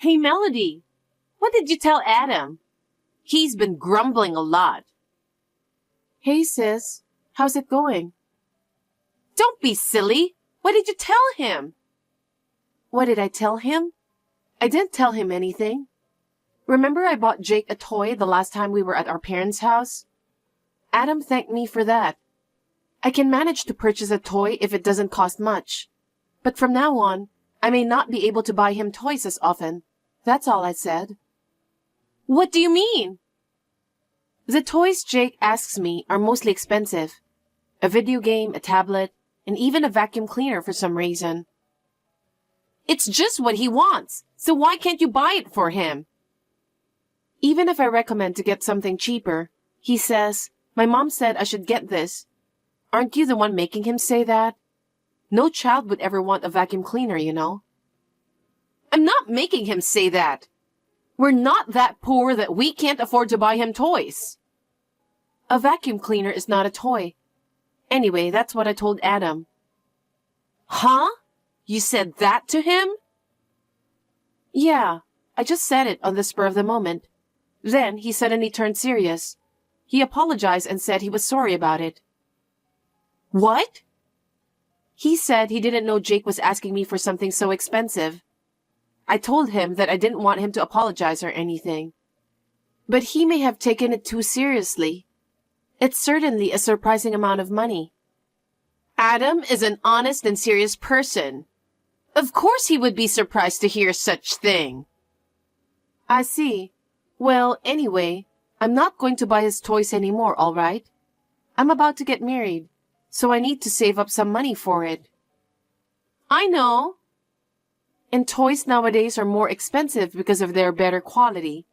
Hey, Melody, what did you tell Adam? He's been grumbling a lot. Hey sis, how's it going? Don't be silly. What did you tell him? What did I tell him? I didn't tell him anything. Remember I bought Jake a toy the last time we were at our parents' house? Adam thanked me for that. I can manage to purchase a toy if it doesn't cost much. But from now on, I may not be able to buy him toys as often. That's all I said. What do you mean? The toys Jake asks me are mostly expensive. A video game, a tablet, and even a vacuum cleaner for some reason. It's just what he wants, so why can't you buy it for him? Even if I recommend to get something cheaper, he says, "My mom said I should get this." Aren't you the one making him say that? No child would ever want a vacuum cleaner, you know. I'm not making him say that. We're not that poor that we can't afford to buy him toys. A vacuum cleaner is not a toy. Anyway, that's what I told Adam. Huh? You said that to him? Yeah, I just said it on the spur of the moment. Then he suddenly turned serious. He apologized and said he was sorry about it. What? He said he didn't know Jake was asking me for something so expensive. I told him that I didn't want him to apologize or anything. But he may have taken it too seriously. It's certainly a surprising amount of money. Adam is an honest and serious person. Of course he would be surprised to hear such thing. I see. Well, anyway, I'm not going to buy his toys anymore, all right? I'm about to get married, so I need to save up some money for it. I know. And toys nowadays are more expensive because of their better quality.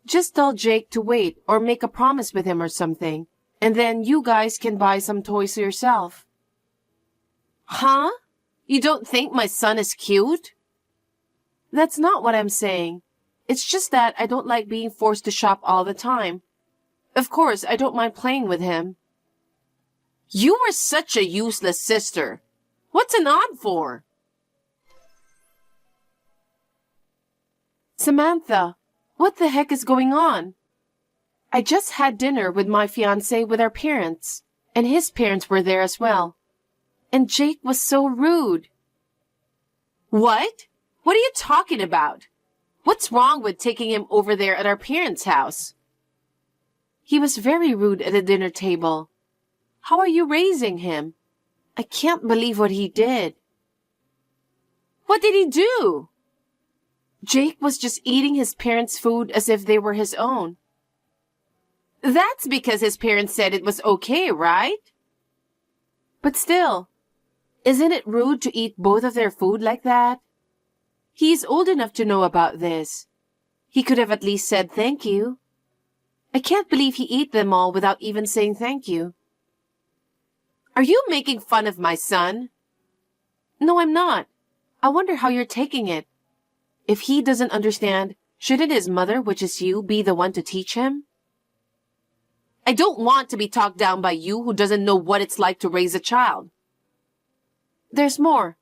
Just tell Jake to wait or make a promise with him or something, and then you guys can buy some toys yourself. Huh? You don't think my son is cute? That's not what I'm saying. It's just that I don't like being forced to shop all the time. Of course, I don't mind playing with him. You are such a useless sister. What's an aunt for? Samantha, what the heck is going on? I just had dinner with my fiancé with our parents, and his parents were there as well. And Jake was so rude. What? What are you talking about? What's wrong with taking him over there at our parents' house? He was very rude at the dinner table. How are you raising him? I can't believe what he did. What did he do? Jake was just eating his parents' food as if they were his own. That's because his parents said it was okay, right? But still, isn't it rude to eat both of their food like that? He's old enough to know about this. He could have at least said thank you. I can't believe he ate them all without even saying thank you. Are you making fun of my son? No, I'm not. I wonder how you're taking it. If he doesn't understand, shouldn't his mother, which is you, be the one to teach him? I don't want to be talked down by you who doesn't know what it's like to raise a child. There's more.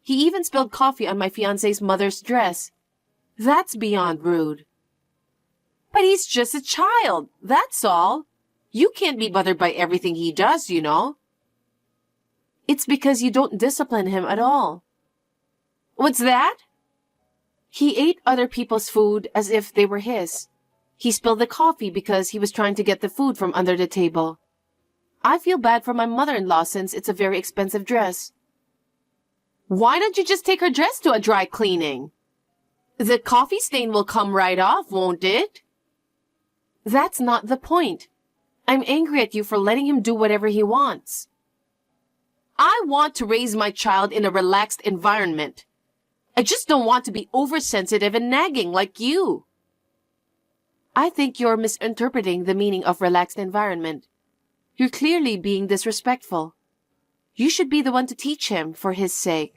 He even spilled coffee on my fiancé's mother's dress. That's beyond rude. But he's just a child, that's all. You can't be bothered by everything he does, you know. It's because you don't discipline him at all. What's that? He ate other people's food as if they were his. He spilled the coffee because he was trying to get the food from under the table. I feel bad for my mother-in-law since it's a very expensive dress. Why don't you just take her dress to a dry cleaning? The coffee stain will come right off, won't it? That's not the point. I'm angry at you for letting him do whatever he wants. I want to raise my child in a relaxed environment. I just don't want to be oversensitive and nagging like you. I think you're misinterpreting the meaning of relaxed environment. You're clearly being disrespectful. You should be the one to teach him for his sake.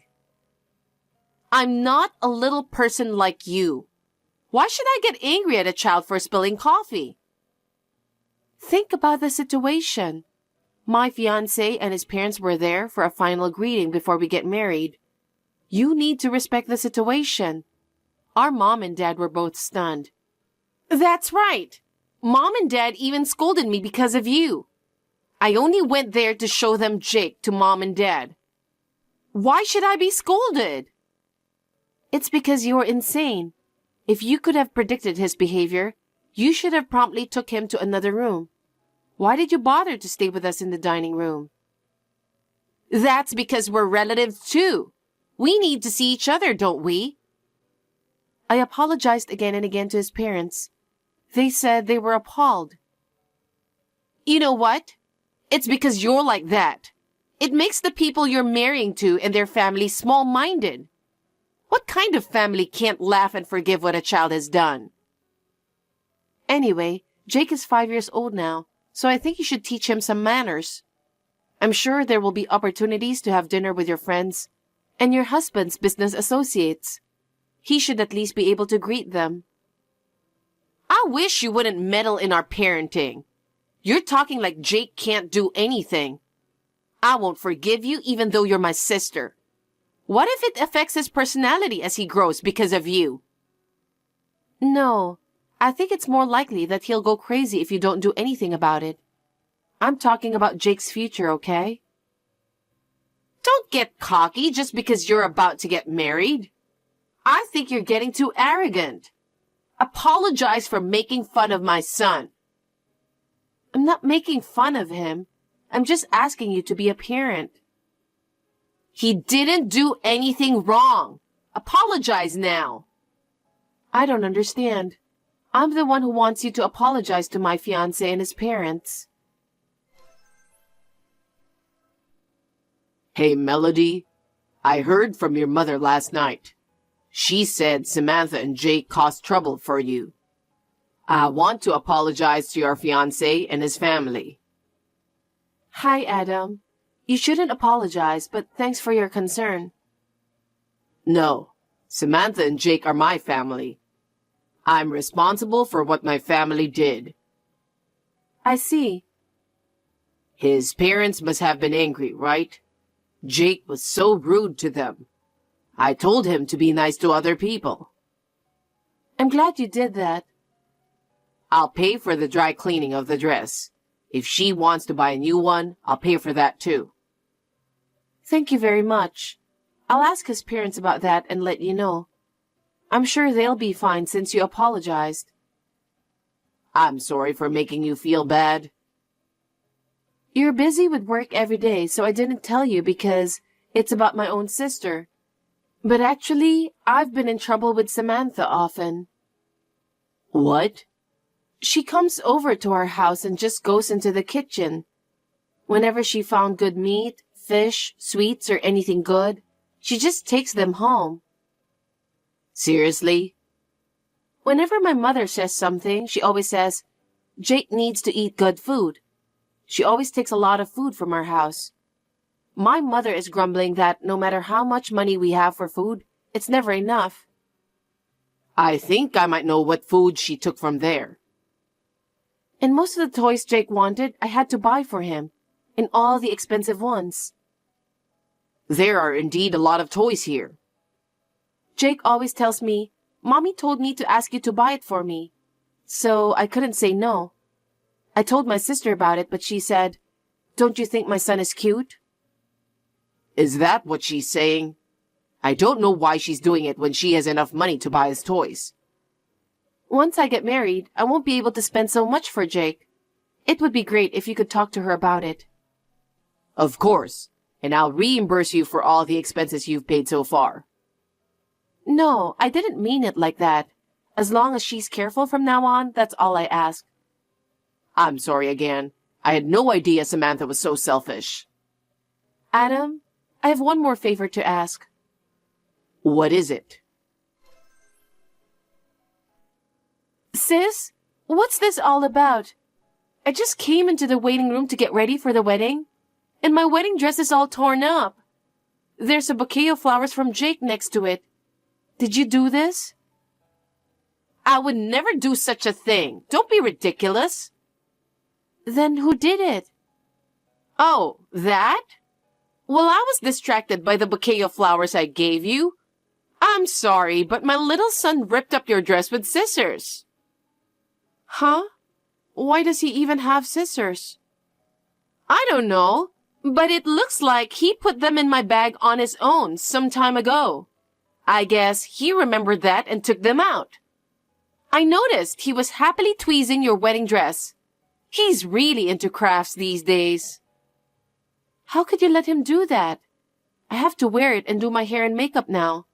I'm not a little person like you. Why should I get angry at a child for spilling coffee? Think about the situation. My fiancé and his parents were there for a final greeting before we get married. You need to respect the situation. Our mom and dad were both stunned. That's right. Mom and dad even scolded me because of you. I only went there to show them Jake to mom and dad. Why should I be scolded? It's because you're insane. If you could have predicted his behavior, you should have promptly took him to another room. Why did you bother to stay with us in the dining room? That's because we're relatives too. We need to see each other, don't we? I apologized again and again to his parents. They said they were appalled. You know what? It's because you're like that. It makes the people you're marrying to and their family small-minded. What kind of family can't laugh and forgive what a child has done? Anyway, Jake is 5 years old now, so I think you should teach him some manners. I'm sure there will be opportunities to have dinner with your friends and your husband's business associates. He should at least be able to greet them. I wish you wouldn't meddle in our parenting. You're talking like Jake can't do anything. I won't forgive you even though you're my sister. What if it affects his personality as he grows because of you? No, I think it's more likely that he'll go crazy if you don't do anything about it. I'm talking about Jake's future, okay? Don't get cocky just because you're about to get married. I think you're getting too arrogant. Apologize for making fun of my son. I'm not making fun of him. I'm just asking you to be a parent. He didn't do anything wrong. Apologize now. I don't understand. I'm the one who wants you to apologize to my fiancé and his parents. Hey, Melody. I heard from your mother last night. She said Samantha and Jake caused trouble for you. I want to apologize to your fiancé and his family. Hi, Adam. You shouldn't apologize, but thanks for your concern. No, Samantha and Jake are my family. I'm responsible for what my family did. I see. His parents must have been angry, right? Jake was so rude to them. I told him to be nice to other people. I'm glad you did that. I'll pay for the dry cleaning of the dress. If she wants to buy a new one, I'll pay for that too. Thank you very much. I'll ask his parents about that and let you know. I'm sure they'll be fine since you apologized. I'm sorry for making you feel bad. You're busy with work every day, so I didn't tell you because it's about my own sister. But actually, I've been in trouble with Samantha often. What? She comes over to our house and just goes into the kitchen. Whenever she found good meat, fish, sweets, or anything good, she just takes them home. Seriously? Whenever my mother says something, she always says, Jake needs to eat good food. She always takes a lot of food from our house. My mother is grumbling that no matter how much money we have for food, it's never enough. I think I might know what food she took from there. And most of the toys Jake wanted, I had to buy for him, and all the expensive ones. There are indeed a lot of toys here. Jake always tells me, Mommy told me to ask you to buy it for me. So I couldn't say no. I told my sister about it, but she said, Don't you think my son is cute? Is that what she's saying? I don't know why she's doing it when she has enough money to buy his toys. Once I get married, I won't be able to spend so much for Jake. It would be great if you could talk to her about it. Of course, and I'll reimburse you for all the expenses you've paid so far. No, I didn't mean it like that. As long as she's careful from now on, that's all I ask. I'm sorry again. I had no idea Samantha was so selfish. Adam, I have one more favor to ask. What is it? Sis, what's this all about? I just came into the waiting room to get ready for the wedding, and my wedding dress is all torn up. There's a bouquet of flowers from Jake next to it. Did you do this? I would never do such a thing. Don't be ridiculous. Then who did it? Oh, that? Well, I was distracted by the bouquet of flowers I gave you. I'm sorry, but my little son ripped up your dress with scissors. Huh? Why does he even have scissors? I don't know, but it looks like he put them in my bag on his own some time ago. I guess he remembered that and took them out. I noticed he was happily tweezing your wedding dress. He's really into crafts these days. How could you let him do that? I have to wear it and do my hair and makeup now.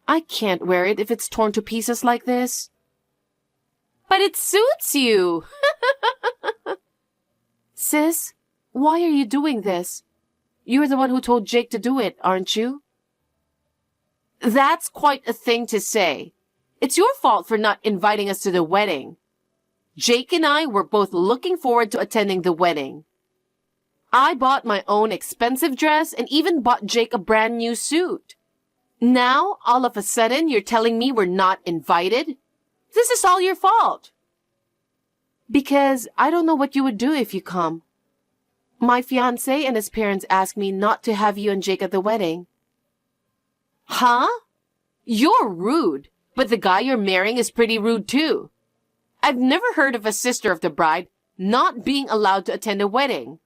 I can't wear it if it's torn to pieces like this. But it suits you. Sis, why are you doing this? You're the one who told Jake to do it, aren't you? That's quite a thing to say. It's your fault for not inviting us to the wedding. Jake and I were both looking forward to attending the wedding. I bought my own expensive dress and even bought Jake a brand new suit. Now, all of a sudden, you're telling me we're not invited? This is all your fault. Because I don't know what you would do if you come. My fiancé and his parents asked me not to have you and Jake at the wedding. Huh? You're rude, but the guy you're marrying is pretty rude too. I've never heard of a sister of the bride not being allowed to attend a wedding.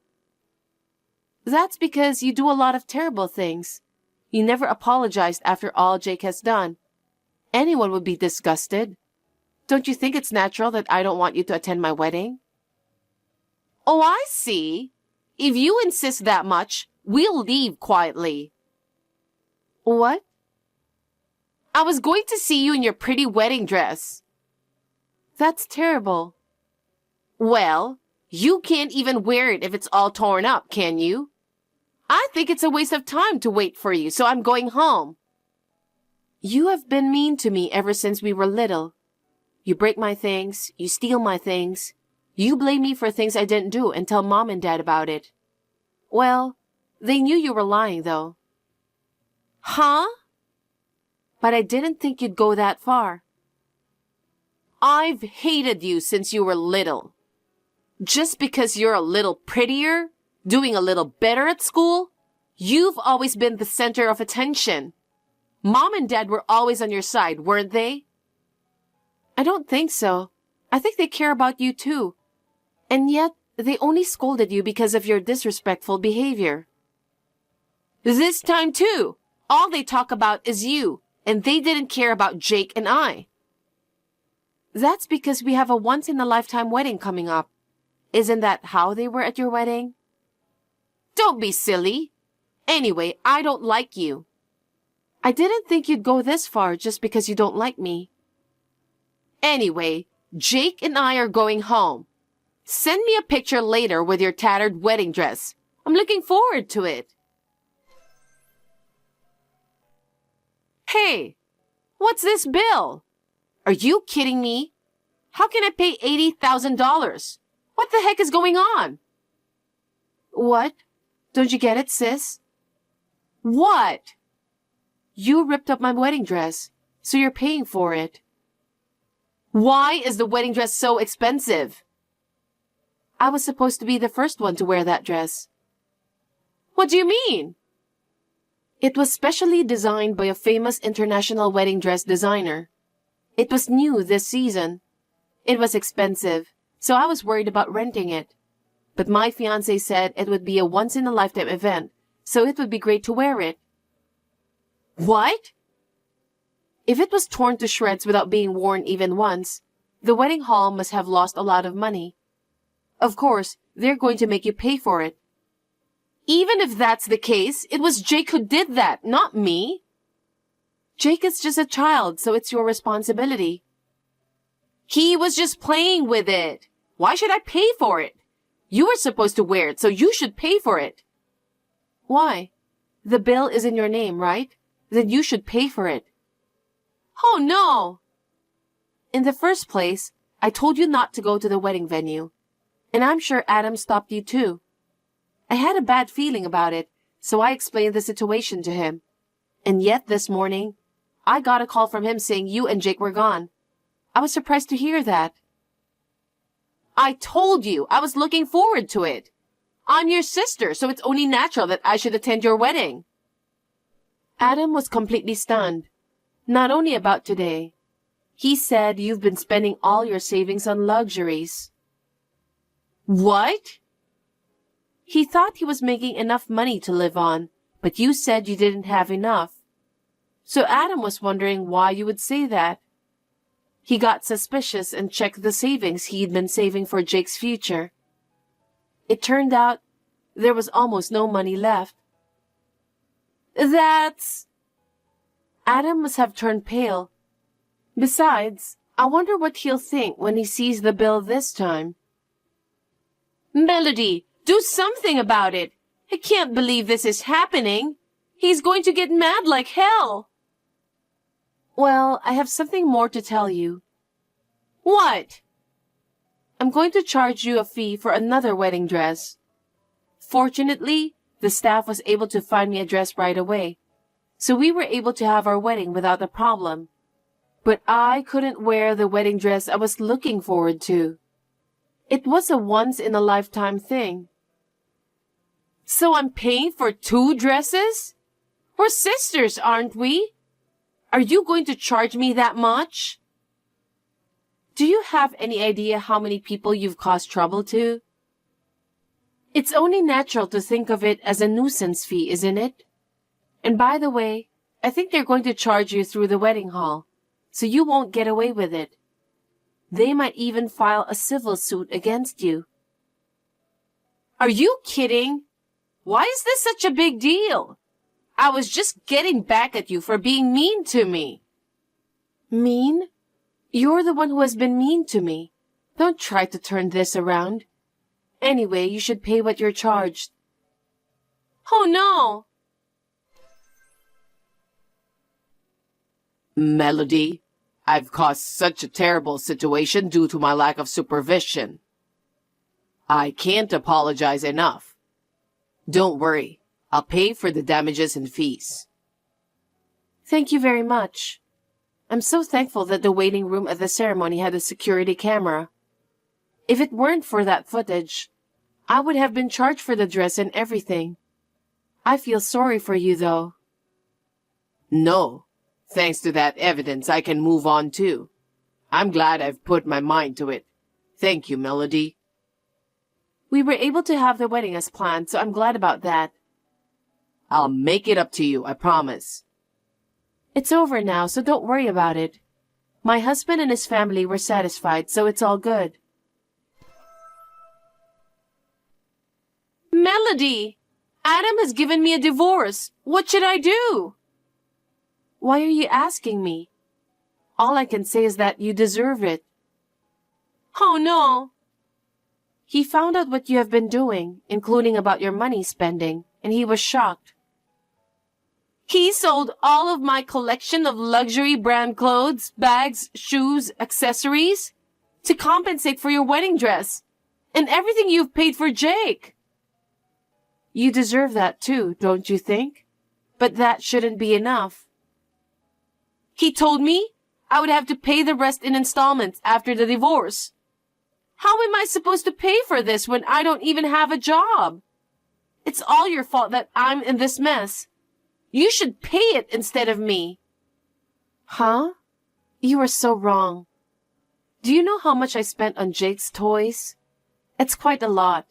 That's because you do a lot of terrible things. You never apologized after all Jake has done. Anyone would be disgusted. Don't you think it's natural that I don't want you to attend my wedding? Oh, I see. If you insist that much, we'll leave quietly. What? I was going to see you in your pretty wedding dress. That's terrible. Well, you can't even wear it if it's all torn up, can you? I think it's a waste of time to wait for you, so I'm going home. You have been mean to me ever since we were little. You break my things, you steal my things. You blame me for things I didn't do and tell Mom and Dad about it. Well, they knew you were lying, though. Huh? But I didn't think you'd go that far. I've hated you since you were little. Just because you're a little prettier, doing a little better at school, you've always been the center of attention. Mom and Dad were always on your side, weren't they? I don't think so. I think they care about you too. And yet, they only scolded you because of your disrespectful behavior. This time too, all they talk about is you, and they didn't care about Jake and I. That's because we have a once-in-a-lifetime wedding coming up. Isn't that how they were at your wedding? Don't be silly. Anyway, I don't like you. I didn't think you'd go this far just because you don't like me. Anyway, Jake and I are going home. Send me a picture later with your tattered wedding dress. I'm looking forward to it. Hey, what's this bill? Are you kidding me? How can I pay $80,000? What the heck is going on? What? Don't you get it, sis? What? You ripped up my wedding dress, so you're paying for it. Why is the wedding dress so expensive? I was supposed to be the first one to wear that dress. What do you mean? It was specially designed by a famous international wedding dress designer. It was new this season. It was expensive, so I was worried about renting it. But my fiancé said it would be a once-in-a-lifetime event, so it would be great to wear it. What? If it was torn to shreds without being worn even once, the wedding hall must have lost a lot of money. Of course, they're going to make you pay for it. Even if that's the case, it was Jake who did that, not me. Jake is just a child, so it's your responsibility. He was just playing with it. Why should I pay for it? You were supposed to wear it, so you should pay for it. Why? The bill is in your name, right? Then you should pay for it. Oh, no! In the first place, I told you not to go to the wedding venue. And I'm sure Adam stopped you too. I had a bad feeling about it, so I explained the situation to him. And yet this morning, I got a call from him saying you and Jake were gone. I was surprised to hear that. I told you I was looking forward to it. I'm your sister, so it's only natural that I should attend your wedding. Adam was completely stunned. Not only about today. He said you've been spending all your savings on luxuries. What? He thought he was making enough money to live on, but you said you didn't have enough. So Adam was wondering why you would say that. He got suspicious and checked the savings he'd been saving for Jake's future. It turned out there was almost no money left. That's... Adam must have turned pale. Besides, I wonder what he'll think when he sees the bill this time. Melody, do something about it. I can't believe this is happening. He's going to get mad like hell. Well, I have something more to tell you. What? I'm going to charge you a fee for another wedding dress. Fortunately, the staff was able to find me a dress right away, so we were able to have our wedding without a problem. But I couldn't wear the wedding dress I was looking forward to. It was a once-in-a-lifetime thing. So I'm paying for 2 dresses? We're sisters, aren't we? Are you going to charge me that much? Do you have any idea how many people you've caused trouble to? It's only natural to think of it as a nuisance fee, isn't it? And by the way, I think they're going to charge you through the wedding hall, so you won't get away with it. They might even file a civil suit against you. Are you kidding? Why is this such a big deal? I was just getting back at you for being mean to me. Mean? You're the one who has been mean to me. Don't try to turn this around. Anyway, you should pay what you're charged. Oh no! Melody, I've caused such a terrible situation due to my lack of supervision. I can't apologize enough. Don't worry, I'll pay for the damages and fees. Thank you very much. I'm so thankful that the waiting room at the ceremony had a security camera. If it weren't for that footage, I would have been charged for the dress and everything. I feel sorry for you, though. No. Thanks to that evidence, I can move on too. I'm glad I've put my mind to it. Thank you, Melody. We were able to have the wedding as planned, so I'm glad about that. I'll make it up to you, I promise. It's over now, so don't worry about it. My husband and his family were satisfied, so it's all good. Melody! Adam has given me a divorce. What should I do? Why are you asking me? All I can say is that you deserve it. Oh no! He found out what you have been doing, including about your money spending, and he was shocked. He sold all of my collection of luxury brand clothes, bags, shoes, accessories to compensate for your wedding dress and everything you've paid for Jake. You deserve that too, don't you think? But that shouldn't be enough. He told me I would have to pay the rest in installments after the divorce. How am I supposed to pay for this when I don't even have a job? It's all your fault that I'm in this mess. You should pay it instead of me. Huh? You are so wrong. Do you know how much I spent on Jake's toys? It's quite a lot.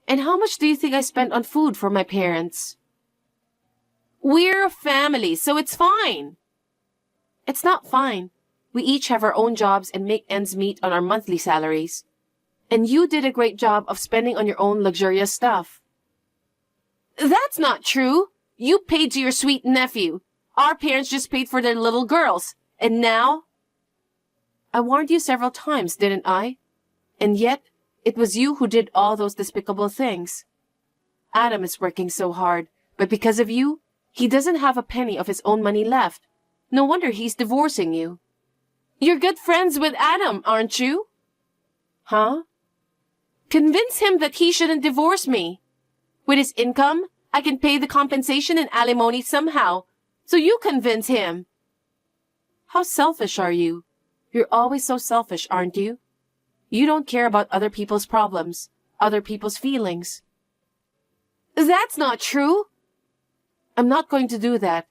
And how much do you think I spent on food for my parents? We're a family, so it's fine. It's not fine. We each have our own jobs and make ends meet on our monthly salaries. And you did a great job of spending on your own luxurious stuff. That's not true. You paid to your sweet nephew. Our parents just paid for their little girls. And now? I warned you several times, didn't I? And yet, it was you who did all those despicable things. Adam is working so hard, but because of you, he doesn't have a penny of his own money left. No wonder he's divorcing you. You're good friends with Adam, aren't you? Huh? Convince him that he shouldn't divorce me. With his income, I can pay the compensation and alimony somehow, so you convince him. How selfish are you? You're always so selfish, aren't you? You don't care about other people's problems, other people's feelings. That's not true. I'm not going to do that.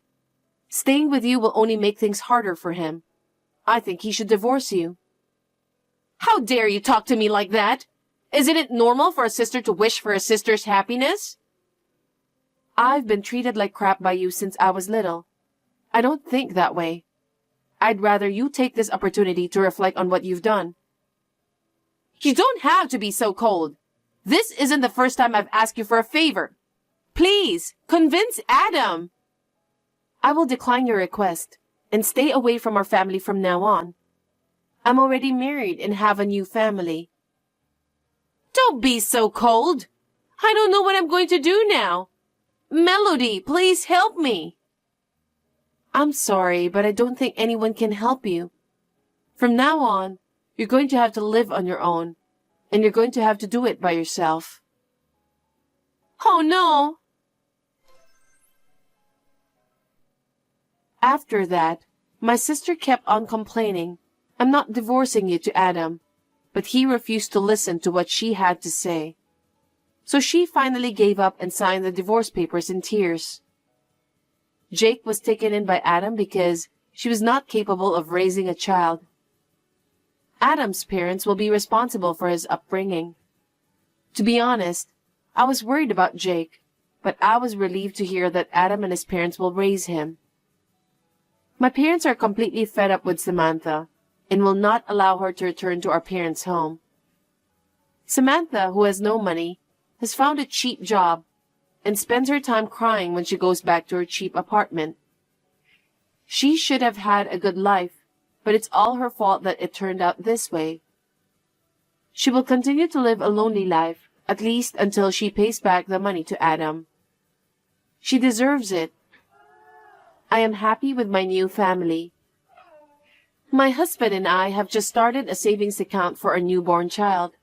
Staying with you will only make things harder for him. I think he should divorce you. How dare you talk to me like that? Isn't it normal for a sister to wish for a sister's happiness? I've been treated like crap by you since I was little. I don't think that way. I'd rather you take this opportunity to reflect on what you've done. You don't have to be so cold. This isn't the first time I've asked you for a favor. Please, convince Adam. I will decline your request and stay away from our family from now on. I'm already married and have a new family. Don't be so cold. I don't know what I'm going to do now. Melody, please help me. I'm sorry, but I don't think anyone can help you. From now on, you're going to have to live on your own, and you're going to have to do it by yourself. Oh no! After that, my sister kept on complaining, I'm not divorcing you to Adam, but he refused to listen to what she had to say. So she finally gave up and signed the divorce papers in tears. Jake was taken in by Adam because she was not capable of raising a child. Adam's parents will be responsible for his upbringing. To be honest, I was worried about Jake, but I was relieved to hear that Adam and his parents will raise him. My parents are completely fed up with Samantha and will not allow her to return to our parents' home. Samantha, who has no money, has found a cheap job and spends her time crying when she goes back to her cheap apartment. She should have had a good life, but it's all her fault that it turned out this way. She will continue to live a lonely life, at least until she pays back the money to Adam. She deserves it. I am happy with my new family. My husband and I have just started a savings account for our newborn child.